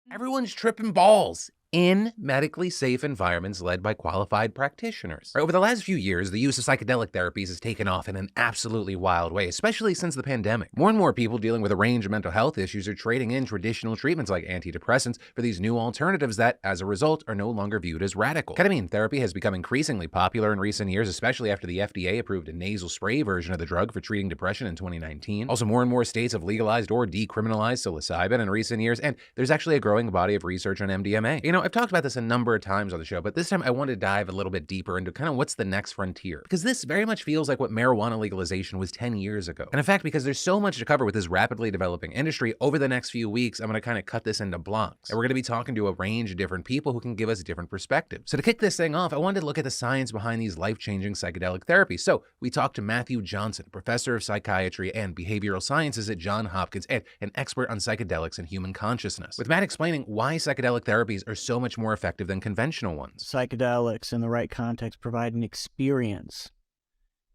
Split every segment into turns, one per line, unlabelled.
Everyone's tripping balls in medically safe environments led by qualified practitioners. Over the last few years, the use of psychedelic therapies has taken off in an absolutely wild way, especially since the pandemic. More and more people dealing with a range of mental health issues are trading in traditional treatments like antidepressants for these new alternatives that, as a result, are no longer viewed as radical. Ketamine therapy has become increasingly popular in recent years, especially after the FDA approved a nasal spray version of the drug for treating depression in 2019. Also, more and more states have legalized or decriminalized psilocybin in recent years, and there's actually a growing body of research on MDMA. I've talked about this a number of times on the show, but this time I want to dive a little bit deeper into kind of what's the next frontier. Because this very much feels like what marijuana legalization was 10 years ago. And in fact, because there's so much to cover with this rapidly developing industry, over the next few weeks, I'm going to kind of cut this into blocks. And we're going to be talking to a range of different people who can give us different perspectives. So to kick this thing off, I wanted to look at the science behind these life-changing psychedelic therapies. So we talked to Matthew Johnson, professor of psychiatry and behavioral sciences at Johns Hopkins and an expert on psychedelics and human consciousness, with Matt explaining why psychedelic therapies are so much more effective than conventional ones.
Psychedelics, in the right context, provide an experience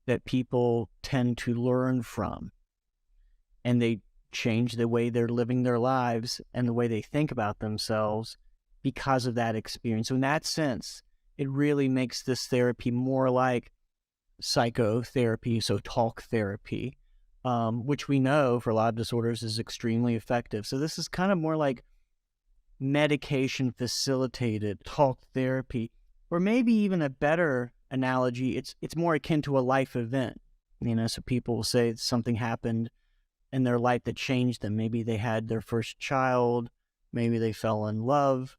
that people tend to learn from, and they change the way they're living their lives and the way they think about themselves because of that experience. So in that sense, it really makes this therapy more like psychotherapy, so talk therapy, which we know for a lot of disorders is extremely effective. So this is kind of more like medication facilitated talk therapy, or maybe even a better analogy, it's more akin to a life event. So people will say something happened in their life that changed them. Maybe they had their first child, maybe they fell in love,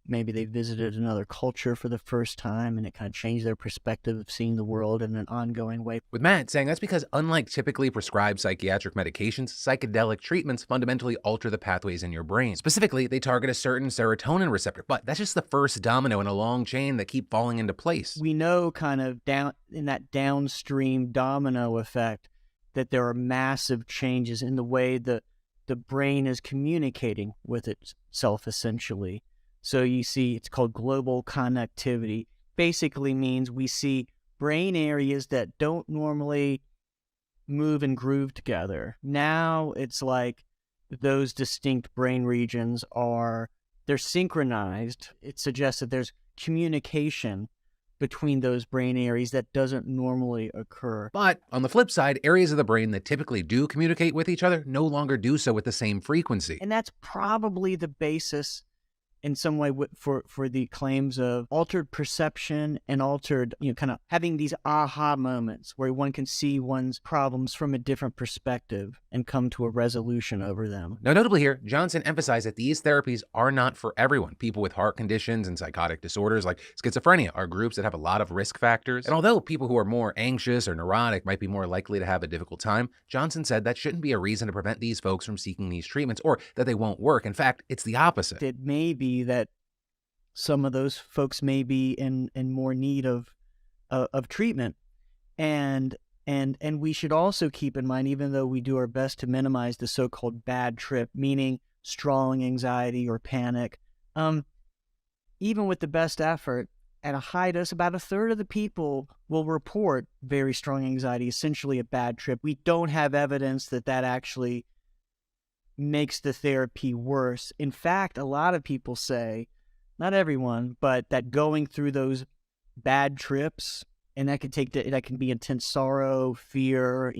maybe they visited another culture for the first time, and it kind of changed their perspective of seeing the world in an ongoing way.
With Matt saying that's because unlike typically prescribed psychiatric medications, psychedelic treatments fundamentally alter the pathways in your brain. Specifically, they target a certain serotonin receptor, but that's just the first domino in a long chain that keep falling into place.
We know kind of down in that downstream domino effect that there are massive changes in the way the brain is communicating with itself, essentially. So you see, it's called global connectivity. Basically means we see brain areas that don't normally move and groove together. Now it's like those distinct brain regions they're synchronized. It suggests that there's communication between those brain areas that doesn't normally occur.
But on the flip side, areas of the brain that typically do communicate with each other no longer do so with the same frequency.
And that's probably the basis in some way for the claims of altered perception and altered, kind of having these aha moments where one can see one's problems from a different perspective and come to a resolution over them.
Now, notably here, Johnson emphasized that these therapies are not for everyone. People with heart conditions and psychotic disorders like schizophrenia are groups that have a lot of risk factors. And although people who are more anxious or neurotic might be more likely to have a difficult time, Johnson said that shouldn't be a reason to prevent these folks from seeking these treatments or that they won't work. In fact, it's the opposite.
It may be that some of those folks may be in more need of treatment, and we should also keep in mind, even though we do our best to minimize the so-called bad trip, meaning strong anxiety or panic, even with the best effort, at a high dose, about a third of the people will report very strong anxiety, essentially a bad trip. We don't have evidence that actually makes the therapy worse. In fact, a lot of people say, not everyone, but that going through those bad trips, and that can be intense sorrow, fear,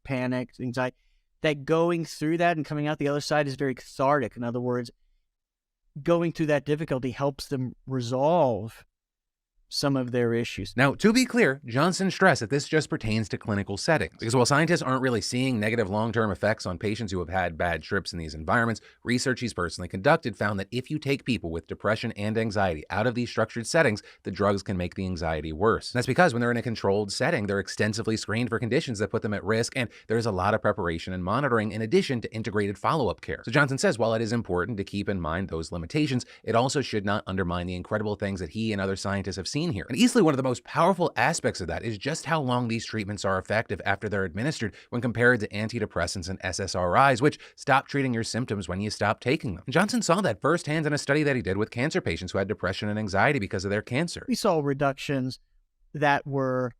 panic, anxiety, that going through that and coming out the other side is very cathartic. In other words, going through that difficulty helps them resolve some of their issues.
Now, to be clear, Johnson stressed that this just pertains to clinical settings, because while scientists aren't really seeing negative long-term effects on patients who have had bad trips in these environments, research he's personally conducted found that if you take people with depression and anxiety out of these structured settings, the drugs can make the anxiety worse. And that's because when they're in a controlled setting, they're extensively screened for conditions that put them at risk, and there's a lot of preparation and monitoring in addition to integrated follow-up care. So Johnson says while it is important to keep in mind those limitations, it also should not undermine the incredible things that he and other scientists have seen here. And easily one of the most powerful aspects of that is just how long these treatments are effective after they're administered when compared to antidepressants and SSRIs, which stop treating your symptoms when you stop taking them. And Johnson saw that firsthand in a study that he did with cancer patients who had depression and anxiety because of their cancer.
We saw reductions that were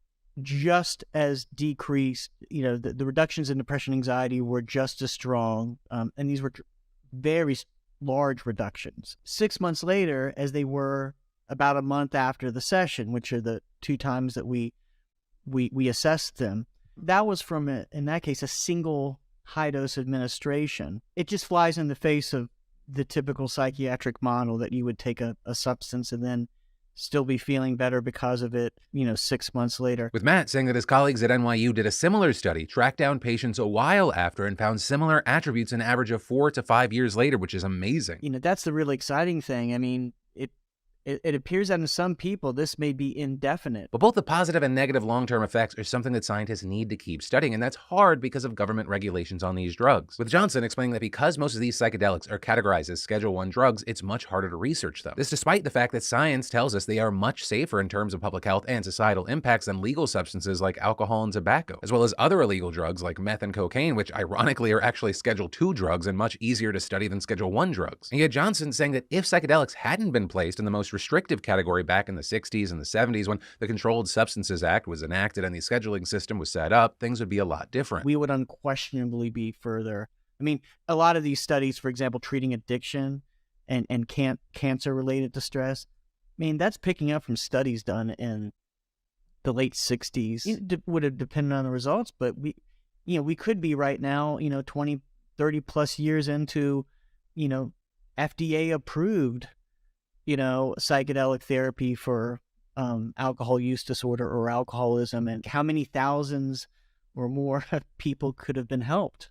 just as decreased, the reductions in depression and anxiety were just as strong, and these were very large reductions. 6 months later, as they were about a month after the session, which are the 2 times that we assessed them, that was from, in that case, a single high-dose administration. It just flies in the face of the typical psychiatric model that you would take a substance and then still be feeling better because of it, 6 months later.
With Matt saying that his colleagues at NYU did a similar study, tracked down patients a while after, and found similar attributes an average of 4 to 5 years later, which is amazing.
That's the really exciting thing. I mean, it appears that in some people, this may be indefinite.
But both the positive and negative long-term effects are something that scientists need to keep studying, and that's hard because of government regulations on these drugs. With Johnson explaining that because most of these psychedelics are categorized as Schedule I drugs, it's much harder to research them. This despite the fact that science tells us they are much safer in terms of public health and societal impacts than legal substances like alcohol and tobacco, as well as other illegal drugs like meth and cocaine, which ironically are actually Schedule II drugs and much easier to study than Schedule I drugs. And yet Johnson saying that if psychedelics hadn't been placed in the most restrictive category back in the 60s and the 70s when the Controlled Substances Act was enacted and the scheduling system was set up, things would be a lot different.
We would unquestionably be further. I mean, a lot of these studies, for example, treating addiction and cancer-related distress, I mean, that's picking up from studies done in the late 60s. It would have depended on the results, but we could be right now, 20, 30 plus years into, FDA-approved psychedelic therapy for alcohol use disorder or alcoholism, and how many thousands or more people could have been helped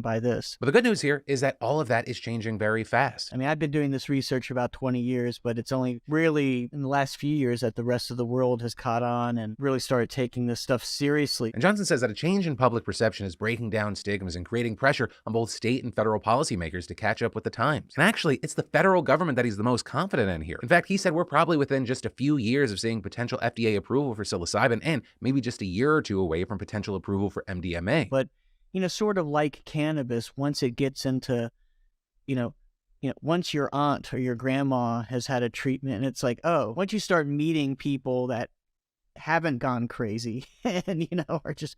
by this.
But the good news here is that all of that is changing very fast.
I mean, I've been doing this research for about 20 years, but it's only really in the last few years that the rest of the world has caught on and really started taking this stuff seriously.
And Johnson says that a change in public perception is breaking down stigmas and creating pressure on both state and federal policymakers to catch up with the times. And actually, it's the federal government that he's the most confident in here. In fact, he said we're probably within just a few years of seeing potential FDA approval for psilocybin and maybe just a year or two away from potential approval for MDMA.
But sort of like cannabis, once it gets into, once your aunt or your grandma has had a treatment, and it's like, oh, once you start meeting people that haven't gone crazy and, are just,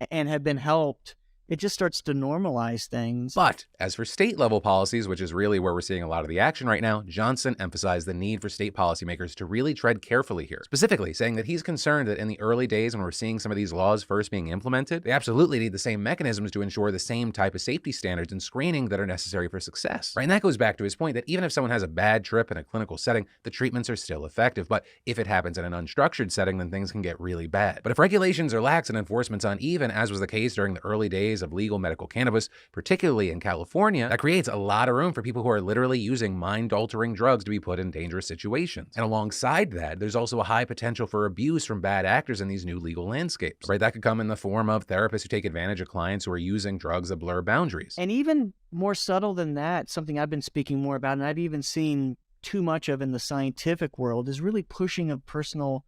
and have been helped, it just starts to normalize things.
But as for state-level policies, which is really where we're seeing a lot of the action right now, Johnson emphasized the need for state policymakers to really tread carefully here, specifically saying that he's concerned that in the early days when we're seeing some of these laws first being implemented, they absolutely need the same mechanisms to ensure the same type of safety standards and screening that are necessary for success. Right? And that goes back to his point that even if someone has a bad trip in a clinical setting, the treatments are still effective. But if it happens in an unstructured setting, then things can get really bad. But if regulations are lax and enforcement's uneven, as was the case during the early days of legal medical cannabis, particularly in California, that creates a lot of room for people who are literally using mind-altering drugs to be put in dangerous situations. And alongside that, there's also a high potential for abuse from bad actors in these new legal landscapes, right? That could come in the form of therapists who take advantage of clients who are using drugs that blur boundaries.
And even more subtle than that, something I've been speaking more about, and I've even seen too much of in the scientific world, is really pushing of personal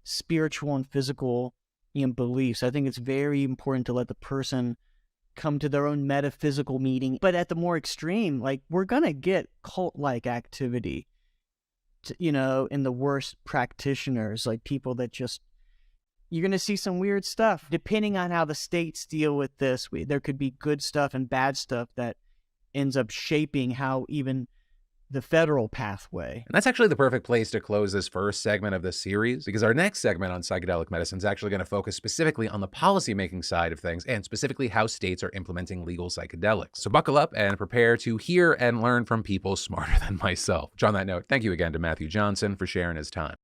spiritual and physical beliefs. I think it's very important to let the person come to their own metaphysical meeting. But at the more extreme, like, we're going to get cult-like activity, in the worst practitioners, like people that just, you're going to see some weird stuff. Depending on how the states deal with this, there could be good stuff and bad stuff that ends up shaping how even the federal pathway.
And that's actually the perfect place to close this first segment of this series, because our next segment on psychedelic medicine is actually going to focus specifically on the policymaking side of things and specifically how states are implementing legal psychedelics. So buckle up and prepare to hear and learn from people smarter than myself. Which on that note, thank you again to Matthew Johnson for sharing his time.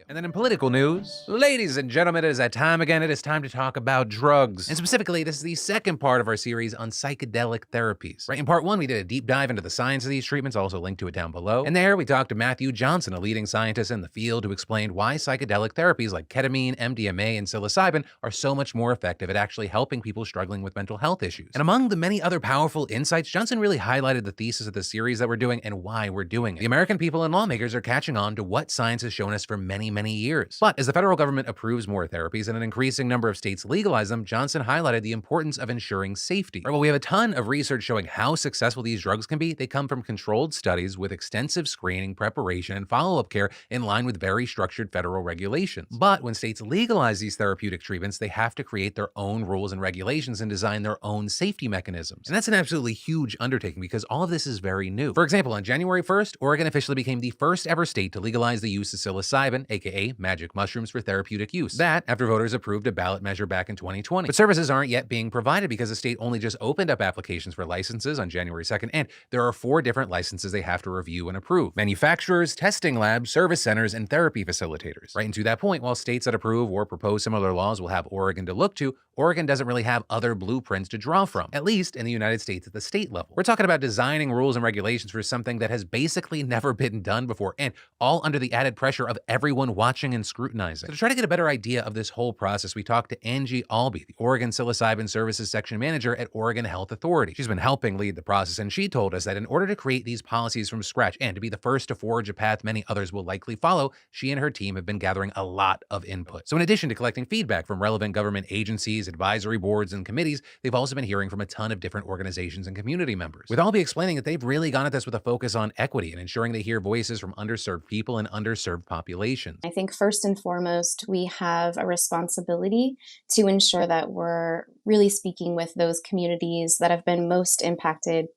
And then in political news, ladies and gentlemen, it is that time again. It is time to talk about drugs. And specifically, this is the second part of our series on psychedelic therapies. Right, in part one, we did a deep dive into the science of these treatments, I'll also link to it down below. And there, we talked to Matthew Johnson, a leading scientist in the field, who explained why psychedelic therapies like ketamine, MDMA, and psilocybin are so much more effective at actually helping people struggling with mental health issues. And among the many other powerful insights, Johnson really highlighted the thesis of the series that we're doing and why we're doing it. The American people and lawmakers are catching on to what science has shown us for many many years. But as the federal government approves more therapies and an increasing number of states legalize them, Johnson highlighted the importance of ensuring safety. While we have a ton of research showing how successful these drugs can be, they come from controlled studies with extensive screening, preparation, and follow-up care in line with very structured federal regulations. But when states legalize these therapeutic treatments, they have to create their own rules and regulations and design their own safety mechanisms. And that's an absolutely huge undertaking because all of this is very new. For example, on January 1st, Oregon officially became the first ever state to legalize the use of psilocybin, aka magic mushrooms, for therapeutic use. That after voters approved a ballot measure back in 2020. But services aren't yet being provided because the state only just opened up applications for licenses on January 2nd, and there are 4 different licenses they have to review and approve: manufacturers, testing labs, service centers, and therapy facilitators. Right, and to that point, while states that approve or propose similar laws will have Oregon to look to, Oregon doesn't really have other blueprints to draw from, at least in the United States at the state level. We're talking about designing rules and regulations for something that has basically never been done before, and all under the added pressure of everyone watching and scrutinizing. So to try to get a better idea of this whole process, we talked to Angie Albee, the Oregon Psilocybin Services Section Manager at Oregon Health Authority. She's been helping lead the process, and she told us that in order to create these policies from scratch and to be the first to forge a path many others will likely follow, she and her team have been gathering a lot of input. So in addition to collecting feedback from relevant government agencies, advisory boards, and committees, they've also been hearing from a ton of different organizations and community members, with Albee explaining that they've really gone at this with a focus on equity and ensuring they hear voices from underserved people and underserved populations.
I think first and foremost, we have a responsibility to ensure that we're really speaking with those communities that have been most impacted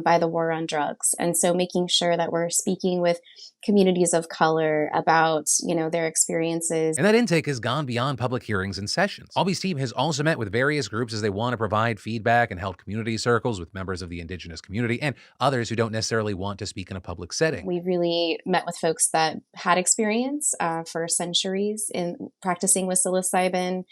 by the war on drugs. And so making sure that we're speaking with communities of color about, their experiences.
And that intake has gone beyond public hearings and sessions. Albee's team has also met with various groups as they want to provide feedback and held community circles with members of the indigenous community and others who don't necessarily want to speak in a public setting.
We really met with folks that had experience for centuries in practicing with psilocybin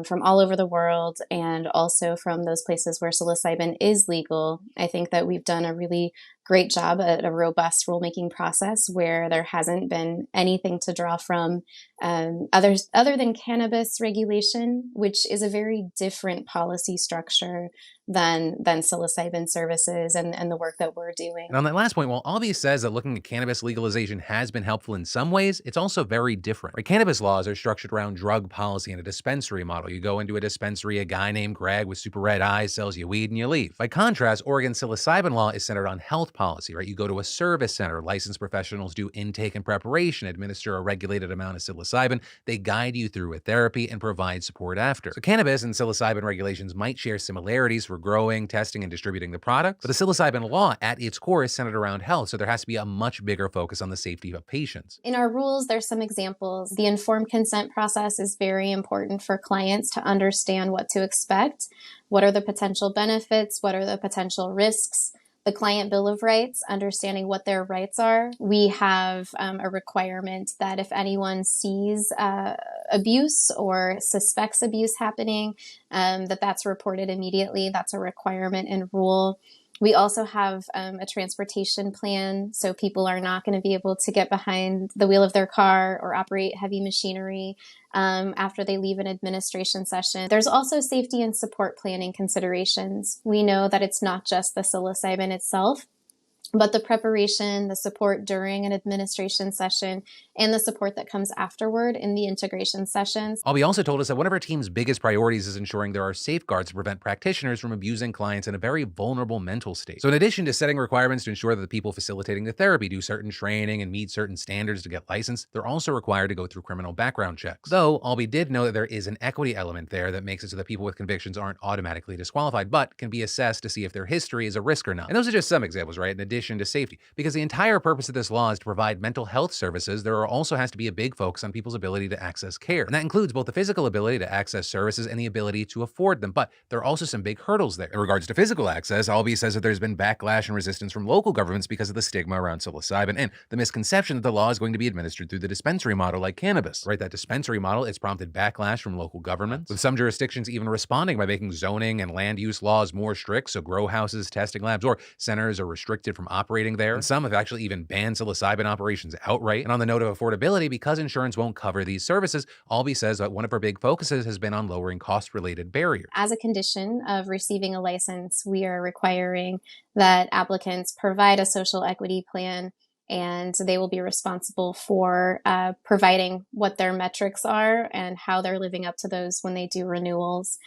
from all over the world, and also from those places where psilocybin is legal. I think that we've done a really great job at a robust rulemaking process where there hasn't been anything to draw from other than cannabis regulation, which is a very different policy structure than psilocybin services and the work that we're doing.
And on that last point, while Albee says that looking at cannabis legalization has been helpful in some ways, it's also very different. Right? Cannabis laws are structured around drug policy and a dispensary model. You go into a dispensary, a guy named Greg with super red eyes sells you weed and you leave. By contrast, Oregon's psilocybin law is centered on health policy, right? You go to a service center, licensed professionals do intake and preparation, administer a regulated amount of psilocybin, they guide you through a therapy and provide support after. So cannabis and psilocybin regulations might share similarities for growing, testing, and distributing the product, but the psilocybin law at its core is centered around health, so there has to be a much bigger focus on the safety of patients.
In our rules, there's some examples. The informed consent process is very important for clients to understand what to expect. What are the potential benefits? What are the potential risks? The client bill of rights, understanding what their rights are. We have a requirement that if anyone sees abuse or suspects abuse happening, that's reported immediately. That's a requirement in rule. We also have a transportation plan, so people are not going to be able to get behind the wheel of their car or operate heavy machinery after they leave an administration session. There's also safety and support planning considerations. We know that it's not just the psilocybin itself, but the preparation, the support during an administration session, and the support that comes afterward in the integration sessions.
Albee also told us that one of our team's biggest priorities is ensuring there are safeguards to prevent practitioners from abusing clients in a very vulnerable mental state. So in addition to setting requirements to ensure that the people facilitating the therapy do certain training and meet certain standards to get licensed, they're also required to go through criminal background checks. Though Albee did know that there is an equity element there that makes it so that people with convictions aren't automatically disqualified, but can be assessed to see if their history is a risk or not. And those are just some examples, right? In addition to safety, because the entire purpose of this law is to provide mental health services, there also has to be a big focus on people's ability to access care. And that includes both the physical ability to access services and the ability to afford them. But there are also some big hurdles there. In regards to physical access, Albee says that there's been backlash and resistance from local governments because of the stigma around psilocybin and the misconception that the law is going to be administered through the dispensary model like cannabis. Right, that dispensary model has prompted backlash from local governments, with some jurisdictions even responding by making zoning and land use laws more strict, so grow houses, testing labs, or centers are restricted from operating there. And some have actually even banned psilocybin operations outright. And on the note of affordability, because insurance won't cover these services, Albee says that one of our big focuses has been on lowering cost-related barriers.
As a condition of receiving a license, we are requiring that applicants provide a social equity plan and they will be responsible for providing what their metrics are and how they're living up to those when they do renewals.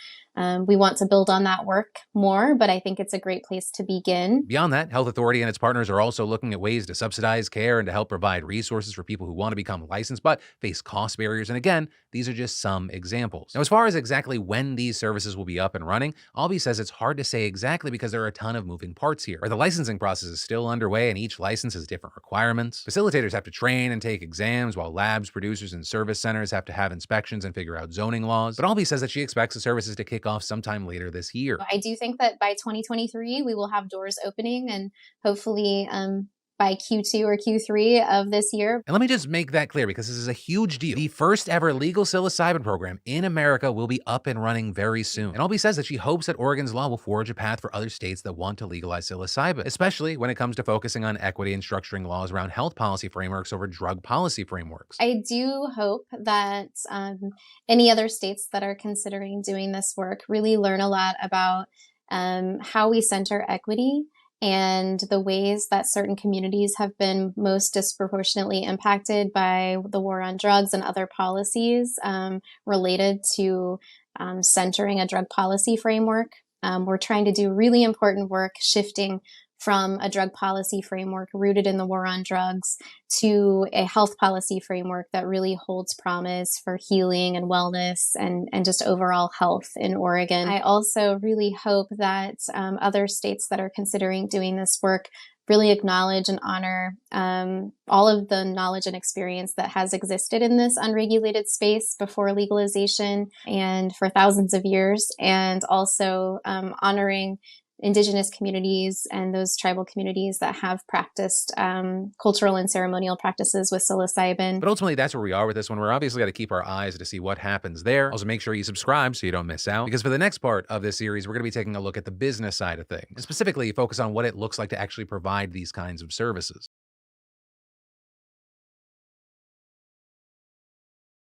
We want to build on that work more, but I think it's a great place to begin.
Beyond that, Health Authority and its partners are also looking at ways to subsidize care and to help provide resources for people who want to become licensed but face cost barriers. And again, these are just some examples. Now, as far as exactly when these services will be up and running, Albee says it's hard to say exactly because there are a ton of moving parts here. Or the licensing process is still underway and each license has different requirements. Facilitators have to train and take exams, while labs, producers, and service centers have to have inspections and figure out zoning laws. But Albee says that she expects the services to kick off sometime later this year.
I do think that by 2023, we will have doors opening, and hopefully by Q2 or Q3 of this year.
And let me just make that clear because this is a huge deal. The first ever legal psilocybin program in America will be up and running very soon. And Albee says that she hopes that Oregon's law will forge a path for other states that want to legalize psilocybin, especially when it comes to focusing on equity and structuring laws around health policy frameworks over drug policy frameworks.
I do hope that any other states that are considering doing this work really learn a lot about how we center equity and the ways that certain communities have been most disproportionately impacted by the war on drugs and other policies related to centering a drug policy framework. We're trying to do really important work shifting from a drug policy framework rooted in the war on drugs to a health policy framework that really holds promise for healing and wellness and just overall health in Oregon. I also really hope that other states that are considering doing this work really acknowledge and honor all of the knowledge and experience that has existed in this unregulated space before legalization and for thousands of years, and also honoring Indigenous communities and those tribal communities that have practiced cultural and ceremonial practices with psilocybin.
But ultimately, that's where we are with this one. We're obviously got to keep our eyes to see what happens there. Also, make sure you subscribe so you don't miss out. Because for the next part of this series, we're going to be taking a look at the business side of things. And specifically, focus on what it looks like to actually provide these kinds of services.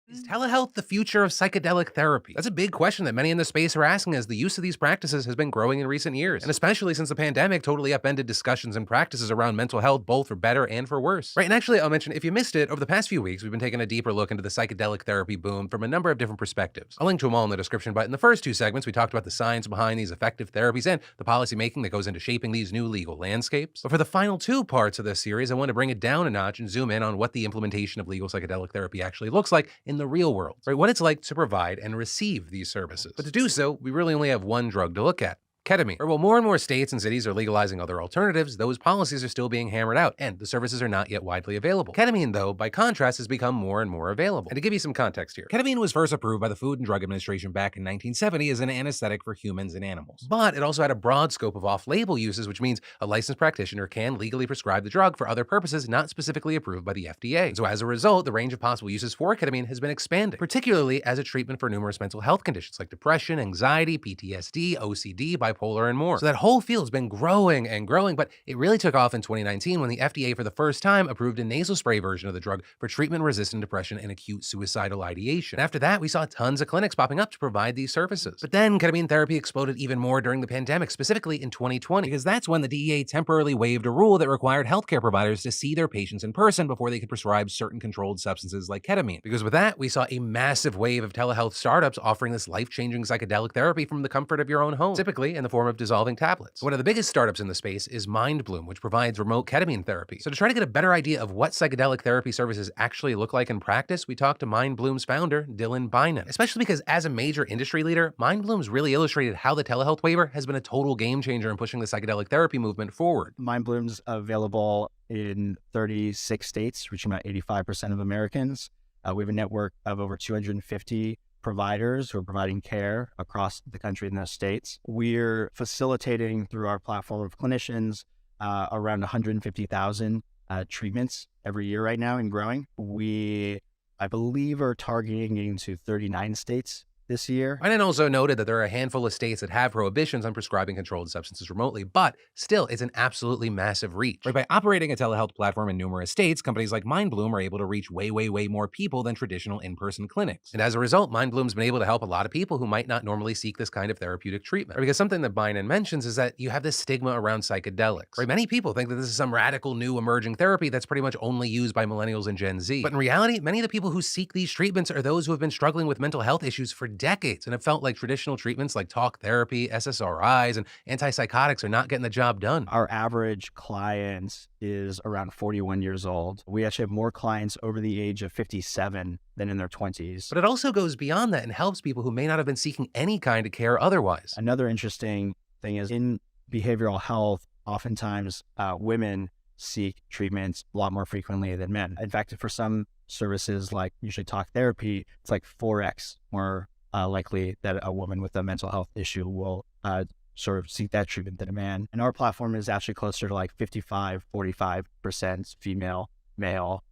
Is telehealth the future of psychedelic therapy? That's a big question that many in the space are asking, as the use of these practices has been growing in recent years, and especially since the pandemic totally upended discussions and practices around mental health, both for better and for worse. Right, and actually, I'll mention, if you missed it, over the past few weeks, we've been taking a deeper look into the psychedelic therapy boom from a number of different perspectives. I'll link to them all in the description, but in the first two segments, we talked about the science behind these effective therapies and the policy making that goes into shaping these new legal landscapes. But for the final two parts of this series, I want to bring it down a notch and zoom in on what the implementation of legal psychedelic therapy actually looks like in the real world. Right, what it's like to provide and receive these services. But to do so, we really only have one drug to look at: ketamine. Or while more and more states and cities are legalizing other alternatives, those policies are still being hammered out, and the services are not yet widely available. Ketamine, though, by contrast, has become more and more available. And to give you some context here, ketamine was first approved by the Food and Drug Administration back in 1970 as an anesthetic for humans and animals. But it also had a broad scope of off-label uses, which means a licensed practitioner can legally prescribe the drug for other purposes not specifically approved by the FDA. And so as a result, the range of possible uses for ketamine has been expanding, particularly as a treatment for numerous mental health conditions like depression, anxiety, PTSD, OCD, bipolar, and more. So that whole field's been growing and growing, but it really took off in 2019 when the FDA for the first time approved a nasal spray version of the drug for treatment-resistant depression and acute suicidal ideation. After that, we saw tons of clinics popping up to provide these services. But then ketamine therapy exploded even more during the pandemic, specifically in 2020, because that's when the DEA temporarily waived a rule that required healthcare providers to see their patients in person before they could prescribe certain controlled substances like ketamine. Because with that, we saw a massive wave of telehealth startups offering this life-changing psychedelic therapy from the comfort of your own home, typically in the form of dissolving tablets. One of the biggest startups in the space is MindBloom, which provides remote ketamine therapy. So to try to get a better idea of what psychedelic therapy services actually look like in practice, we talked to MindBloom's founder, Dylan Bynum. Especially because as a major industry leader, MindBloom's really illustrated how the telehealth waiver has been a total game changer in pushing the psychedelic therapy movement forward.
MindBloom's available in 36 states, reaching about 85% of Americans. We have a network of over 250 providers who are providing care across the country in those states. We're facilitating through our platform of clinicians around 150,000 treatments every year right now and growing. We, I believe, are targeting getting to 39 states this year.
Biden also noted that there are a handful of states that have prohibitions on prescribing controlled substances remotely, but still, it's an absolutely massive reach. Right? By operating a telehealth platform in numerous states, companies like MindBloom are able to reach way more people than traditional in-person clinics. And as a result, MindBloom's been able to help a lot of people who might not normally seek this kind of therapeutic treatment. Because something that Biden mentions is that you have this stigma around psychedelics. Right? Many people think that this is some radical new emerging therapy that's pretty much only used by millennials and Gen Z. But in reality, many of the people who seek these treatments are those who have been struggling with mental health issues for decades and have felt like traditional treatments like talk therapy, SSRIs, and antipsychotics are not getting the job done.
Our average client is around 41 years old. We actually have more clients over the age of 57 than in their 20s.
But it also goes beyond that and helps people who may not have been seeking any kind of care otherwise.
Another interesting thing is in behavioral health, oftentimes women seek treatments a lot more frequently than men. In fact, for some services like usually talk therapy, it's like 4x more likely that a woman with a mental health issue will sort of seek that treatment than a man. And our platform is actually closer to like 45% female, male.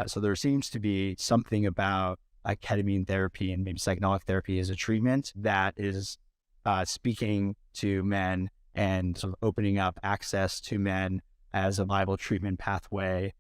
So there seems to be something about ketamine therapy and maybe psychedelic therapy as a treatment that is speaking to men and sort of opening up access to men as a viable treatment pathway,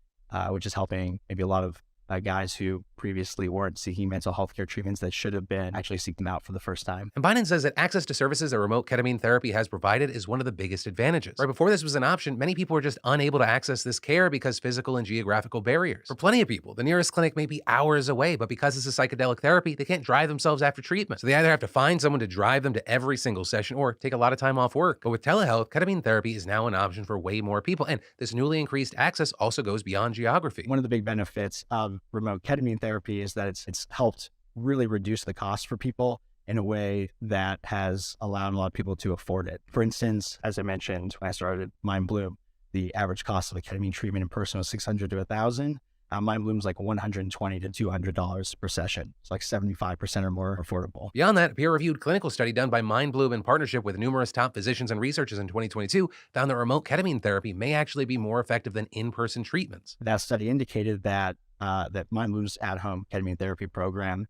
which is helping maybe a lot of guys who previously weren't seeking mental health care treatments that should have been actually seek them out for the first time.
And Biden says that access to services that remote ketamine therapy has provided is one of the biggest advantages. Right before this was an option, many people were just unable to access this care because physical and geographical barriers. For plenty of people, the nearest clinic may be hours away, but because this is psychedelic therapy, they can't drive themselves after treatment. So they either have to find someone to drive them to every single session or take a lot of time off work. But with telehealth, ketamine therapy is now an option for way more people. And this newly increased access also goes beyond geography.
One of the big benefits of remote ketamine therapy is that it's helped really reduce the cost for people in a way that has allowed a lot of people to afford it. For instance, as I mentioned, when I started MindBloom, the average cost of a ketamine treatment in person was $600 to $1,000. MindBloom's like $120 to $200 per session. It's like 75% or more affordable.
Beyond that, a peer-reviewed clinical study done by MindBloom in partnership with numerous top physicians and researchers in 2022 found that remote ketamine therapy may actually be more effective than in-person treatments.
That study indicated that MindBloom's at-home ketamine therapy program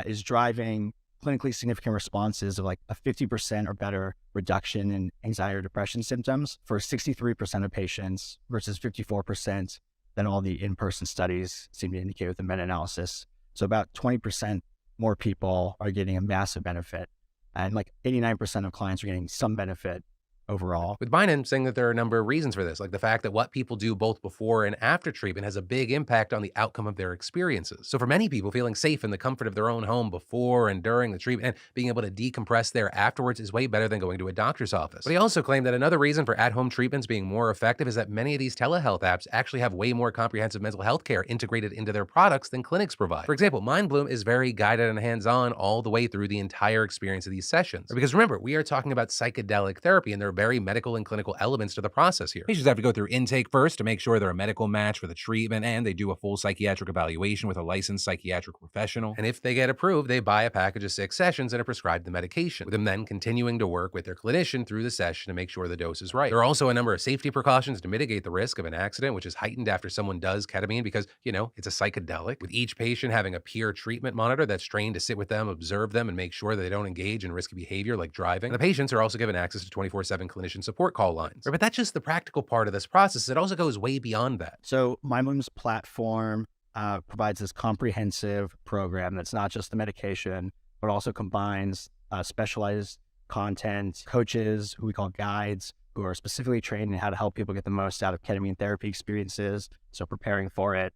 is driving clinically significant responses of like a 50% or better reduction in anxiety or depression symptoms for 63% of patients versus 54% than all the in-person studies seem to indicate with the meta-analysis. So about 20% more people are getting a massive benefit, and like 89% of clients are getting some benefit overall.
With Biden saying that there are a number of reasons for this, like the fact that what people do both before and after treatment has a big impact on the outcome of their experiences. So for many people, feeling safe in the comfort of their own home before and during the treatment and being able to decompress there afterwards is way better than going to a doctor's office. But he also claimed that another reason for at-home treatments being more effective is that many of these telehealth apps actually have way more comprehensive mental health care integrated into their products than clinics provide. For example, MindBloom is very guided and hands-on all the way through the entire experience of these sessions. Because remember, we are talking about psychedelic therapy, and there are very medical and clinical elements to the process here. Patients have to go through intake first to make sure they're a medical match for the treatment, and they do a full psychiatric evaluation with a licensed psychiatric professional. And if they get approved, they buy a package of 6 sessions and are prescribed the medication, with them then continuing to work with their clinician through the session to make sure the dose is right. There are also a number of safety precautions to mitigate the risk of an accident, which is heightened after someone does ketamine because, it's a psychedelic, with each patient having a peer treatment monitor that's trained to sit with them, observe them, and make sure that they don't engage in risky behavior like driving. And the patients are also given access to 24/7 clinician support call lines. But that's just the practical part of this process. It also goes way beyond that.
So MindBloom's platform provides this comprehensive program that's not just the medication, but also combines specialized content, coaches who we call guides, who are specifically trained in how to help people get the most out of ketamine therapy experiences. So preparing for it,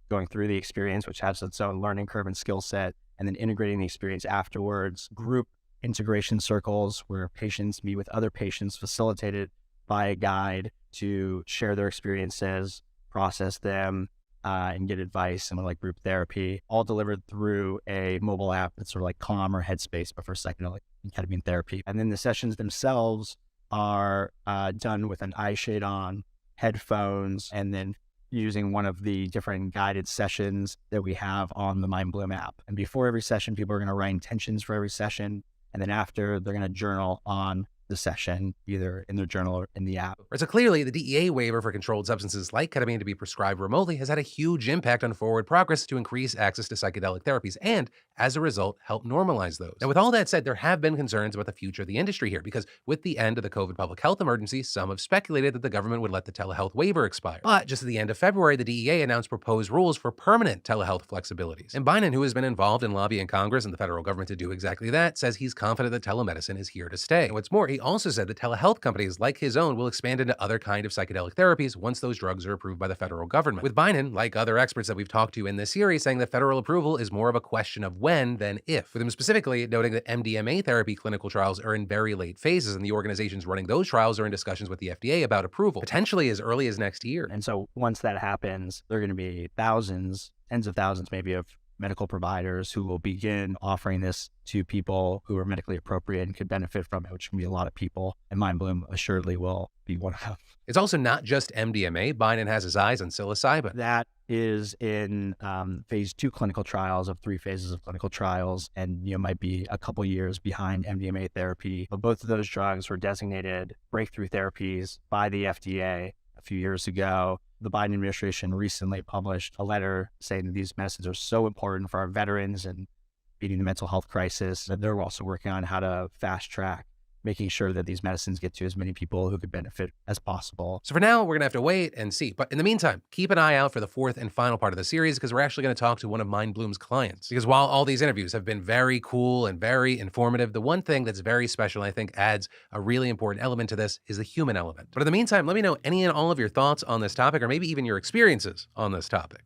going through the experience, which has its own learning curve and skill set, and then integrating the experience afterwards. Group integration circles where patients meet with other patients facilitated by a guide to share their experiences, process them, and get advice, and like group therapy, all delivered through a mobile app that's sort of like Calm or Headspace, but for psychedelic and ketamine therapy. And then the sessions themselves are done with an eye shade on, headphones, and then using one of the different guided sessions that we have on the MindBloom app. And before every session, people are going to write intentions for every session. And then after, they're going to journal on the session, either in their journal or in the app.
So clearly, the DEA waiver for controlled substances like ketamine to be prescribed remotely has had a huge impact on forward progress to increase access to psychedelic therapies and, as a result, help normalize those. Now, with all that said, there have been concerns about the future of the industry here because with the end of the COVID public health emergency, some have speculated that the government would let the telehealth waiver expire. But just at the end of February, the DEA announced proposed rules for permanent telehealth flexibilities. And Biden, who has been involved in lobbying Congress and the federal government to do exactly that, says he's confident that telemedicine is here to stay. And what's more, he also said that telehealth companies like his own will expand into other kind of psychedelic therapies once those drugs are approved by the federal government. With Biden, like other experts that we've talked to in this series, saying that federal approval is more of a question of when than if. With him specifically noting that MDMA therapy clinical trials are in very late phases and the organizations running those trials are in discussions with the FDA about approval, potentially as early as next year.
And so once that happens, there are going to be thousands, tens of thousands maybe of medical providers who will begin offering this to people who are medically appropriate and could benefit from it, which can be a lot of people. And Mind Bloom assuredly will be one of them.
It's also not just MDMA. Biden has his eyes on psilocybin.
That is in phase 2 clinical trials of 3 phases of clinical trials, and might be a couple years behind MDMA therapy. But both of those drugs were designated breakthrough therapies by the FDA a few years ago. The Biden administration recently published a letter saying that these medicines are so important for our veterans and beating the mental health crisis, that they're also working on how to fast track making sure that these medicines get to as many people who could benefit as possible.
So for now, we're going to have to wait and see. But in the meantime, keep an eye out for the 4th and final part of the series because we're actually going to talk to one of Mind Bloom's clients. Because while all these interviews have been very cool and very informative, the one thing that's very special, I think adds a really important element to this, is the human element. But in the meantime, let me know any and all of your thoughts on this topic or maybe even your experiences on this topic.